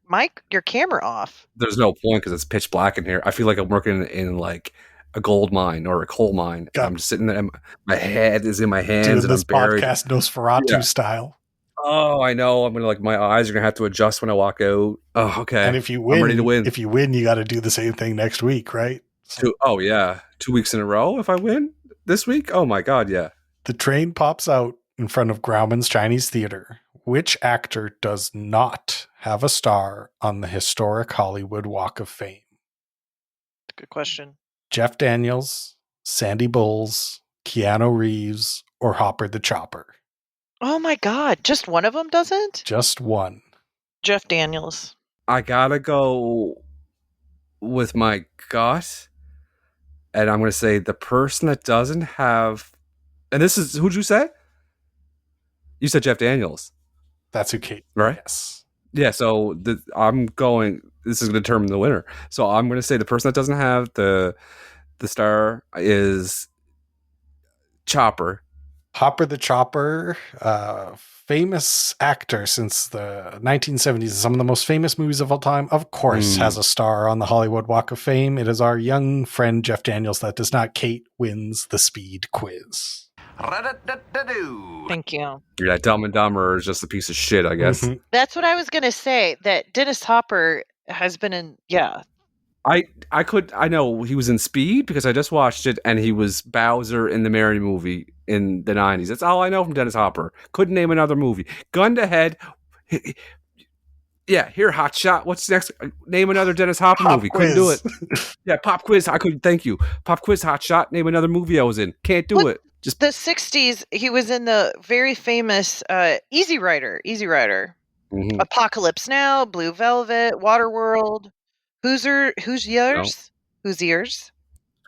camera off. There's no point because it's pitch black in here. I feel like I'm working in like a gold mine or a coal mine. I'm just sitting there, and my head is in my hands, Doing and this I'm buried. podcast Nosferatu style. Oh, I know. I'm gonna my eyes are gonna have to adjust when I walk out. Oh, okay. And if you win, I'm ready to win. If you win, you got to do the same thing next week, right? So, 2 weeks in a row. If I win this week, oh my God, yeah. the train pops out in front of Grauman's Chinese Theater. Which actor does not have a star on the historic Hollywood Walk of Fame? Good question. Jeff Daniels, Sandy Bulls, Keanu Reeves, or Hopper the Chopper? Oh my God. Just one of them doesn't? Just one. Jeff Daniels. I gotta go with my gut, and I'm gonna say the person that doesn't have, and this is, who'd you say? You said Jeff Daniels. That's who Kate. Right? Yes. Yeah, so I'm going, this is going to determine the winner. So I'm going to say the person that doesn't have the star is Chopper. Hopper the Chopper, famous actor since the 1970s, some of the most famous movies of all time, of course, has a star on the Hollywood Walk of Fame. It is our young friend Jeff Daniels that does not. Kate wins the speed quiz. Thank you. Yeah, Dumb and Dumber is just a piece of shit, I guess. Mm-hmm. That's what I was going to say, that Dennis Hopper has been in, I know he was in Speed because I just watched it, and he was Bowser in the Mary movie in the 90s. That's all I know from Dennis Hopper. Couldn't name another movie. Gun to head. Yeah, here, Hot Shot. What's next? Name another Dennis Hopper movie. Quiz. Couldn't do it. Yeah, Pop Quiz. I couldn't. Thank you. Pop Quiz, Hot Shot. Name another movie I was in. Can't do it. Just the 60s, he was in the very famous Easy Rider. mm-hmm. Apocalypse Now, Blue Velvet, Waterworld, Who's Yours? Who's Yours?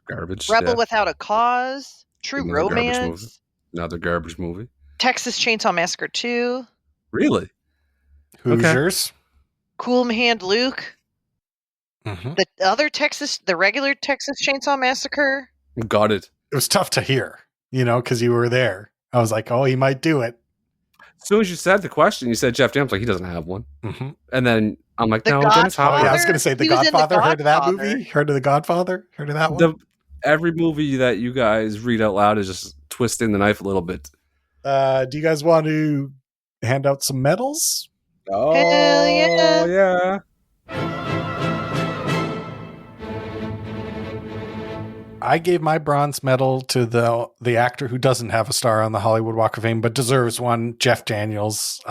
Garbage. Rebel Without a Cause, True Another Romance. Another garbage movie. Texas Chainsaw Massacre 2. Really? Hoosiers. Cool Hand Luke. Mm-hmm. The regular Texas Chainsaw Massacre. Got it. It was tough to hear, because you were there. I was like, oh, he might do it. As soon as you said the question, you said Jeff Daniels, like, he doesn't have one. Mm-hmm. And then I'm like, The no, Godfather? Dennis Hopper. Yeah, I was going to say The Godfather. Heard of that movie? Heard of The Godfather? Heard of that one? Every movie that you guys read out loud is just twisting the knife a little bit. Do you guys want to hand out some medals? Oh, Hell yeah. yeah. I gave my bronze medal to the actor who doesn't have a star on the Hollywood Walk of Fame, but deserves one, Jeff Daniels.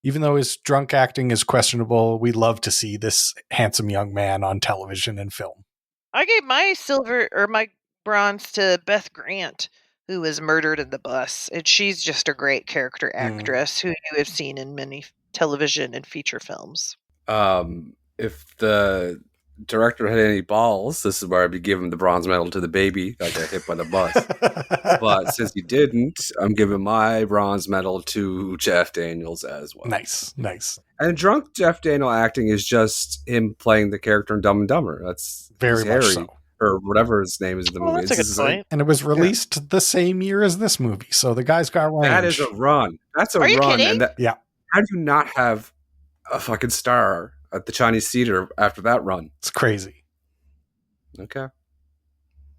Even though his drunk acting is questionable, we love to see this handsome young man on television and film. I gave my my bronze to Beth Grant, who was murdered in the bus. And she's just a great character actress who you have seen in many television and feature films. If the director had any balls, this is where I'd be giving the bronze medal to the baby that got hit by the bus. But since he didn't, I'm giving my bronze medal to Jeff Daniels as well. Nice. And drunk Jeff Daniel acting is just him playing the character in Dumb and Dumber. That's Very much Harry, so. or whatever his name is in the movie. That's a good point. And it was released the same year as this movie, so the guy's got range. That is a run. That's a Are you run. kidding? And Yeah. How do you not have a fucking star at the Chinese Theater after that run? It's crazy. Okay.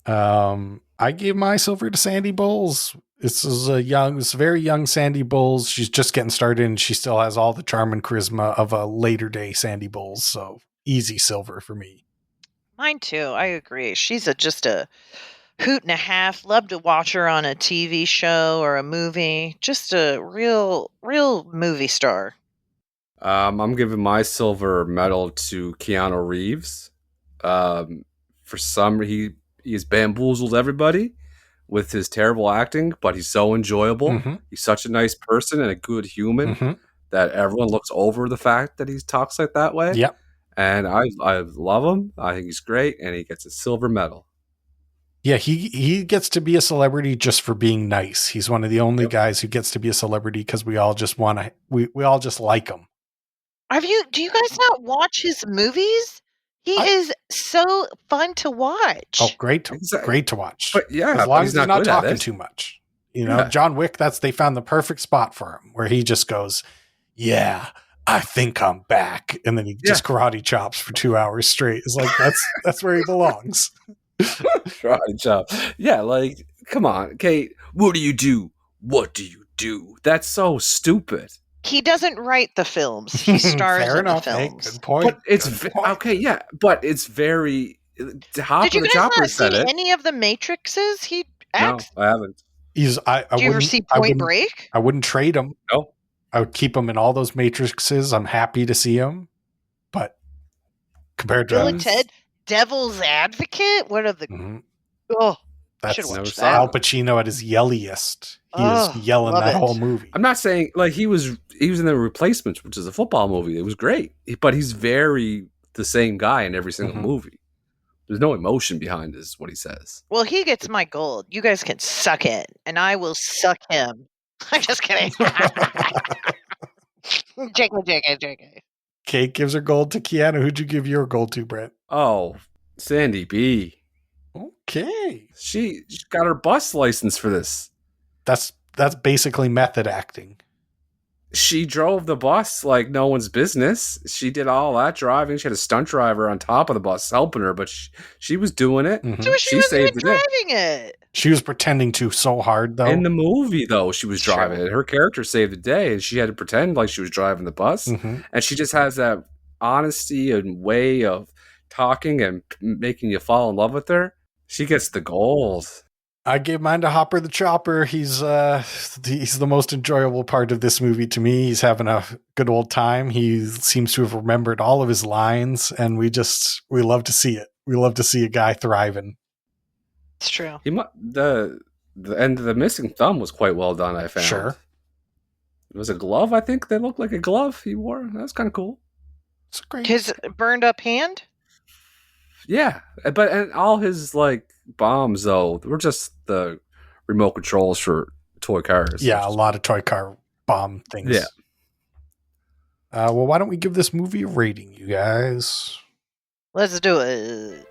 I gave my silver to Sandy Bowles. This is a very young Sandy Bowles. She's just getting started, and she still has all the charm and charisma of a later day Sandy Bowles. So easy silver for me. Mine too. I agree. She's just a hoot and a half. Love to watch her on a TV show or a movie. Just a real movie star. I'm giving my silver medal to Keanu Reeves. For some, he has bamboozled everybody with his terrible acting, but he's so enjoyable. Mm-hmm. He's such a nice person and a good human Mm-hmm. that everyone looks over the fact that he talks like that way. Yep. And I love him. I think he's great, and he gets a silver medal. Yeah, he gets to be a celebrity just for being nice. He's one of the only guys who gets to be a celebrity because we all just we all just like him. Do you guys not watch his movies? He is so fun to watch. Oh, great Exactly. to watch. But yeah, as long as he's he's not not good at talking it. too much. You know, John Wick, they found the perfect spot for him where he just goes, "Yeah, I think I'm back," and then he just karate chops for 2 hours straight. It's like that's where he belongs. Karate chop. Yeah, like, come on, Kate. What do you do? What do you do? That's so stupid. He doesn't write the films. He stars Fair in enough. the Hey, films. good point. But it's Good point. okay, yeah. But it's very. Hop Did you of the guys Chopper not said see it. any of the Matrixes he No, acts? I haven't. Did you ever see Point Break? I wouldn't trade him. No. I would keep him in all those Matrixes. I'm happy to see him, but compared to Bill and Ted, Devil's Advocate. What are the? Mhm. Oh, That's should watch never that. saw Al Pacino at his yelliest. He is yelling love that it. whole movie. I'm not saying like he was in The Replacements, which is a football movie. It was great, but he's very the same guy in every single Mhm. movie. There's no emotion behind what he says. Well, he gets my gold. You guys can suck it, and I will suck him. I'm just kidding. JK. Kate gives her gold to Keanu. Who'd you give your gold to, Brent? Oh, Sandy B. Okay. She got her bus license for this. That's basically method acting. She drove the bus like no one's business. She did all that driving. She had a stunt driver on top of the bus helping her, but she was doing it. Mhm. So she wasn't even saved the day. driving it. She was pretending to so hard, though. In the movie, though, she was Sure. driving it. Her character saved the day, and she had to pretend like she was driving the bus. Mhm. And she just has that honesty and way of talking and making you fall in love with her. She gets the gold. I gave mine to Hopper the Chopper. He's the most enjoyable part of this movie to me. He's having a good old time. He seems to have remembered all of his lines, and we love to see it. We love to see a guy thriving. It's true. The end of the missing thumb was quite well done, I found. Sure. It was a glove, I think. That looked like a glove he wore. That was kind of cool. It's great. His burned up hand? Yeah, and all his like bombs though were just the remote controls for toy cars. Yeah, a lot of toy car bomb things. Yeah. Well, why don't we give this movie a rating, you guys? Let's do it.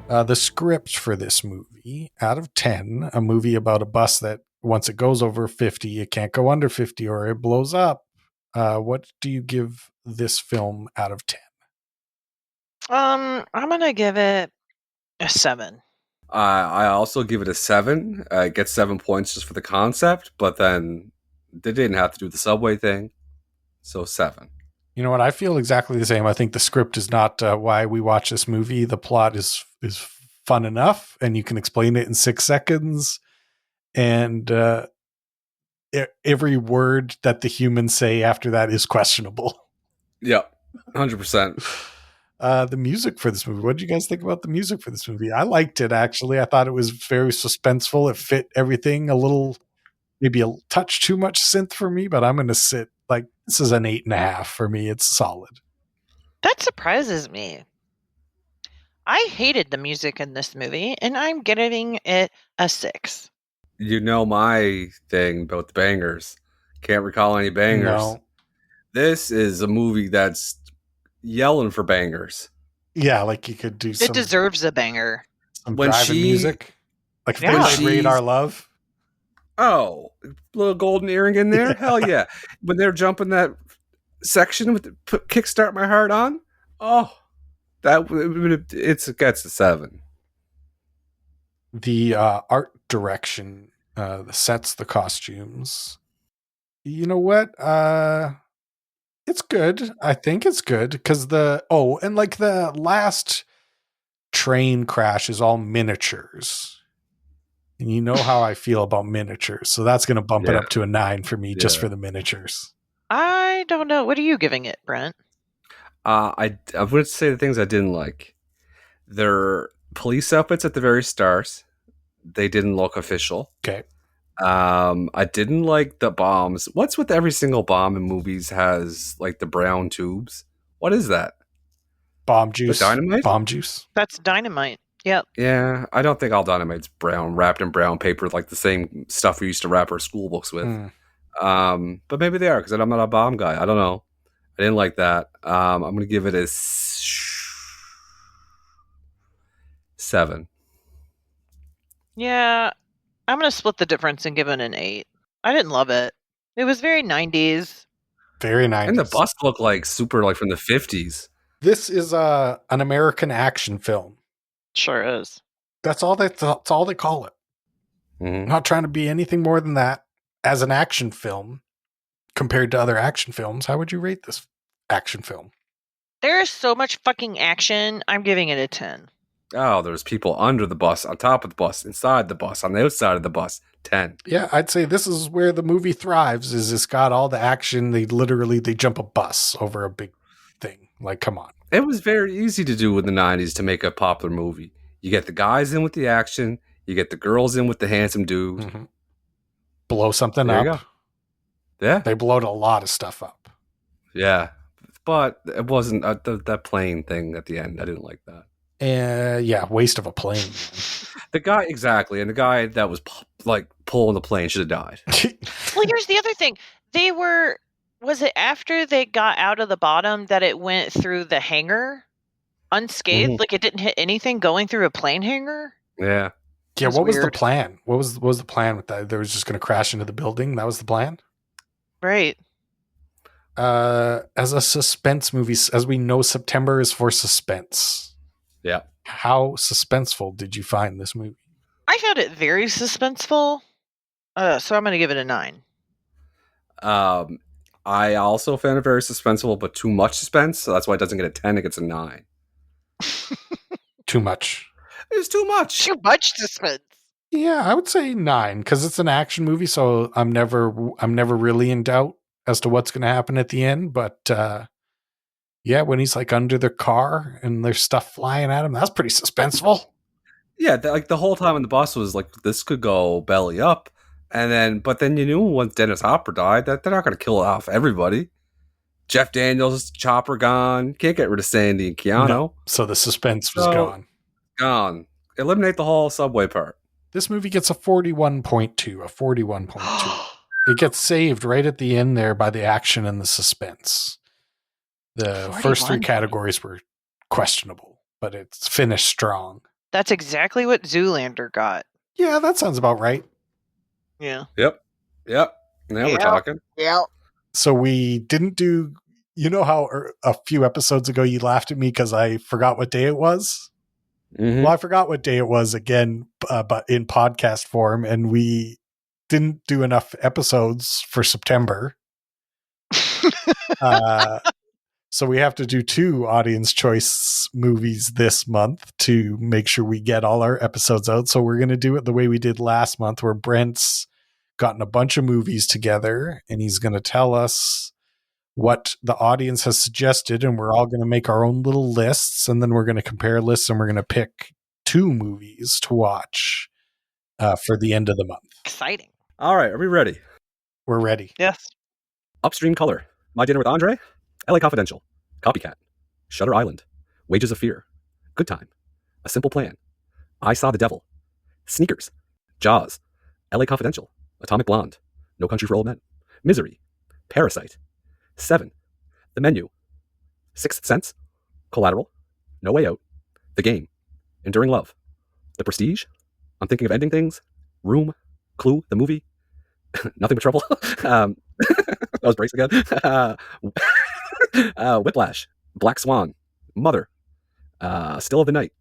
The script for this movie, out of 10, a movie about a bus that once it goes over 50, it can't go under 50 or it blows up. What do you give this film out of 10? I'm gonna give it a 7. I also give it a 7. It gets 7 points just for the concept, but then they didn't have to do the subway thing, so 7. You know what? I feel exactly the same. I think the script is not why we watch this movie. The plot is fun enough, and you can explain it in 6 seconds. And every word that the humans say after that is questionable. Yep, 100%. The music for this movie. What did you guys think about the music for this movie? I liked it, actually. I thought it was very suspenseful. It fit everything a little, maybe a touch too much synth for me, but I'm going to sit like this is an 8.5 for me. It's solid. That surprises me. I hated the music in this movie, and I'm giving it a 6. You know my thing about the bangers. Can't recall any bangers. No. This is a movie that's yelling for bangers. Yeah, like you could do It deserves a banger. some When driving music. Like if Yeah. they When played Radar she's- Love. Oh, little golden earring in there? Yeah. Hell yeah. When they're jumping that section with the Kickstart My Heart on, oh, it gets a 7. The art direction, the sets, the costumes. You know what? It's good. I think it's good because and like the last train crash is all miniatures. And you know how I feel about miniatures. So that's going to bump it Yeah. up to a 9 for me just Yeah. for the miniatures. I don't know. What are you giving it, Brent? I would say the things I didn't like. Their police outfits at the very start, they didn't look official. Okay. I didn't like the bombs. What's with every single bomb in movies has like the brown tubes? What is that? Bomb juice. dynamite? Bomb juice. That's dynamite. Yep. Yeah, I don't think all dynamite's brown, wrapped in brown paper, like the same stuff we used to wrap our school books with. Mm. But maybe they are because I'm not a bomb guy. I don't know. I didn't like that. I'm going to give it a 7. Yeah. I'm going to split the difference and give it an 8. I didn't love it. It was very 90s. Very nice. And the bus looked like super, like from the 50s. This is an American action film. Sure is. That's all that's all they call it. Mhm. Not trying to be anything more than that. As an action film, compared to other action films, how would you rate this action film? There is so much fucking action. I'm giving it a 10. Oh, there's people under the bus, on top of the bus, inside the bus, on the outside of the bus. 10. Yeah, I'd say this is where the movie thrives. Is it's got all the action. They jump a bus over a big thing. Like, come on. It was very easy to do in the 90s to make a popular movie. You get the guys in with the action, you get the girls in with the handsome dude. Mm-hmm. Blow something There you up. Yeah. They blowed a lot of stuff up. Yeah. But it wasn't that plane thing at the end. I didn't like that. Yeah, waste of a plane. The guy, exactly. And the guy that was pulling the plane should have died. Well, here's the other thing. Was it after they got out of the bottom that it went through the hangar unscathed? Mhm. Like it didn't hit anything going through a plane hangar? Yeah. Yeah, That's what was the weird. plan? What was the plan with that? They was just going to crash into the building? That was the plan? Right. As a suspense movie, as we know, September is for suspense. Yeah. How suspenseful did you find this movie? I found it very suspenseful. So I'm going to give it a 9. I also found it very suspenseful, but too much suspense. So that's why it doesn't get a 10. It gets a 9. Too much. It's too much. Too much suspense. Yeah, I would say 9 because it's an action movie, so I'm never really in doubt as to what's going to happen at the end. But yeah, when he's like under the car and there's stuff flying at him, that's pretty suspenseful. Yeah, the whole time in the bus was like, this could go belly up. But then you knew once Dennis Hopper died that they're not going to kill off everybody. Jeff Daniels, Chopper gone. Can't get rid of Sandy and Keanu. No, so the suspense was gone. Gone. Eliminate the whole subway part. This movie gets a 41.2, a 41.2. It gets saved right at the end there by the action and the suspense. The first 3 41. categories were questionable, but it's finished strong. That's exactly what Zoolander got. Yeah, that sounds about right. Yeah. Yep. Now we're Yeah. talking. Yeah. So we didn't do, you know how a few episodes ago you laughed at me because I forgot what day it was? Mhm. Well, I forgot what day it was again, but in podcast form, and we didn't do enough episodes for September. So we have to do 2 audience choice movies this month to make sure we get all our episodes out. So we're going to do it the way we did last month, where Brent's gotten a bunch of movies together and he's going to tell us what the audience has suggested, and we're all going to make our own little lists, and then we're going to compare lists, and we're going to pick 2 movies to watch for the end of the month. Exciting. All right, are we ready? We're ready. Yes. Upstream Color, My Dinner with Andre, LA Confidential, Copycat, Shutter Island, Wages of Fear, Good Time, A Simple Plan, I Saw the Devil, Sneakers, Jaws, LA Confidential, Atomic Blonde, No Country for Old Men, Misery, Parasite, Seven, The Menu, Sixth Sense, Collateral, No Way Out, The Game, Enduring Love, The Prestige, I'm Thinking of Ending Things, Room, Clue, the movie, Nothing But Trouble, that was Brace again, Whiplash, Black Swan, Mother, Still of the Night,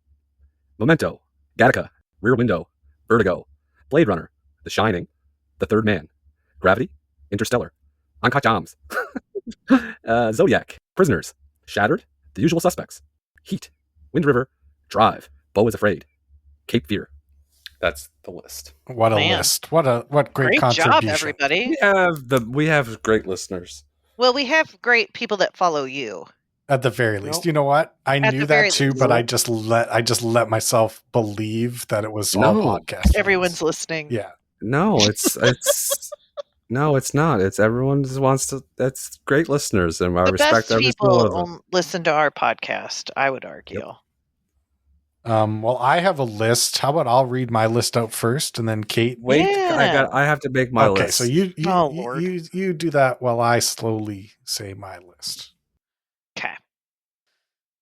Memento, Gattaca, Rear Window, Vertigo, Blade Runner, The Shining, The Third Man, Gravity, Interstellar, Uncut Gems, Zodiac, Prisoners, Shattered, The Usual Suspects, Heat, Wind River, Drive, Beau is Afraid, Cape Fear. That's the list. What a list. What great contribution. Job, everybody. We have great listeners. Well, we have great people that follow you. At the very least. Nope. You know what? I At knew the that very too, least. but I just let myself believe that it was all podcast. Everyone's listening. Yeah. No, it's no, it's not. It's everyone just wants to. That's great listeners, and I The respect best every single one of them. people listen to our podcast, I would argue. Yep. Well, I have a list. How about I'll read my list out first, and then Kate. Wait, Yeah. I have to make my Okay, list. so you Lord. you do that while I slowly say my list. Okay.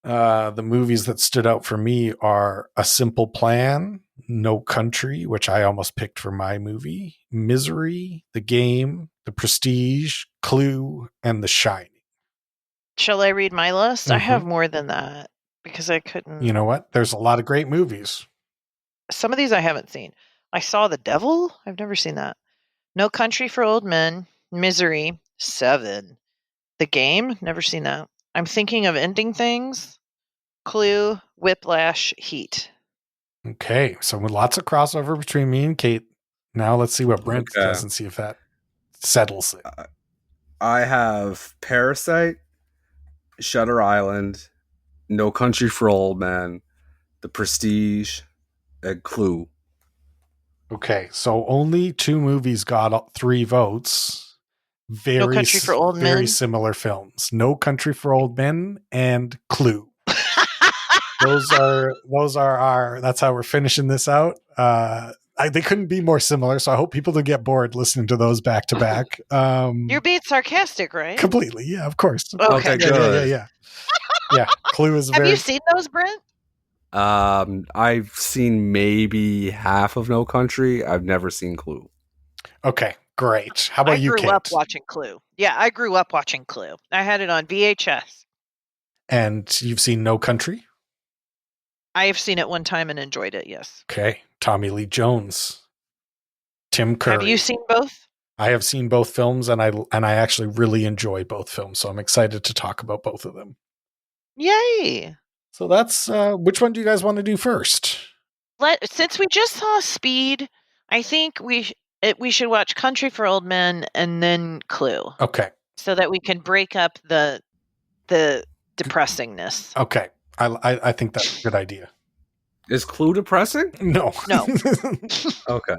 The movies that stood out for me are A Simple Plan, No Country, which I almost picked for my movie, Misery, The Game, The Prestige, Clue, and The Shining. Shall I read my list? I Mhm. have more than that because I couldn't. You know what? There's a lot of great movies. Some of these I haven't seen. I Saw the Devil. I've never seen that. No Country for Old Men. Misery. Seven. The Game. Never seen that. I'm Thinking of Ending Things. Clue. Whiplash. Heat. Okay, so with lots of crossover between me and Kate. Now let's see what Brent Okay. does and see if that settles it. I have Parasite, Shutter Island, No Country for Old Men, The Prestige, and Clue. Okay, so only 2 movies got 3 votes. No Country for Old very Men? similar films. No Country for Old Men and Clue. Those are our. That's how we're finishing this out. They couldn't be more similar, so I hope people don't get bored listening to those back to back. You're being sarcastic, right? Completely, yeah, of course. Okay. good. Yeah. Clue is Have very. you seen those, Brent? I've seen maybe half of No Country. I've never seen Clue. Okay, great. How about I you, grew Kate? up watching Clue. Yeah, I grew up watching Clue. I had it on VHS. And you've seen No Country? I have seen it one time and enjoyed it, yes. Okay. Tommy Lee Jones. Tim Curry. Have you seen both? I have seen both films, and I actually really enjoy both films, so I'm excited to talk about both of them. Yay! So that's which one do you guys want to do first? Since we just saw Speed, I think we should watch Country for Old Men and then Clue, Okay. so that we can break up the depressingness. Okay. I think that's a good idea. Is Clue depressing? No. No. Okay.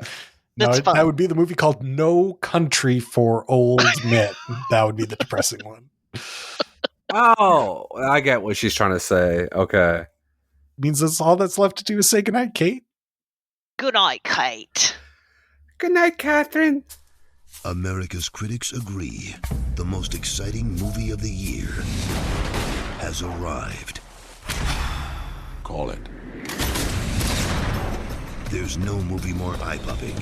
No, That's fun. that would be the movie called No Country for Old Men. That would be the depressing one. Oh, I get what she's trying to say. Okay. Means that's all that's left to do is say goodnight, Kate. Good night, Kate. Good night, Catherine. America's critics agree the most exciting movie of the year has arrived. Call it. There's no movie more eye-popping,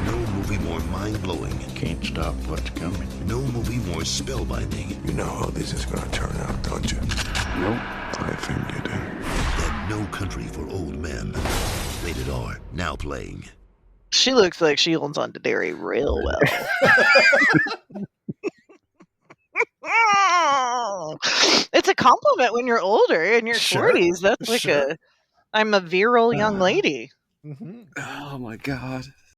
No movie more mind-blowing. Can't stop what's coming. No movie more spellbinding. You know how this is gonna turn out, don't you? Nope. I think you do. Than No Country for Old Men. Rated R. Now playing. She looks like she holds on to dairy real well. It's a compliment when you're older, in your Sure, 40s. That's like sure. I'm a virile young lady. Mm-hmm. Oh my god.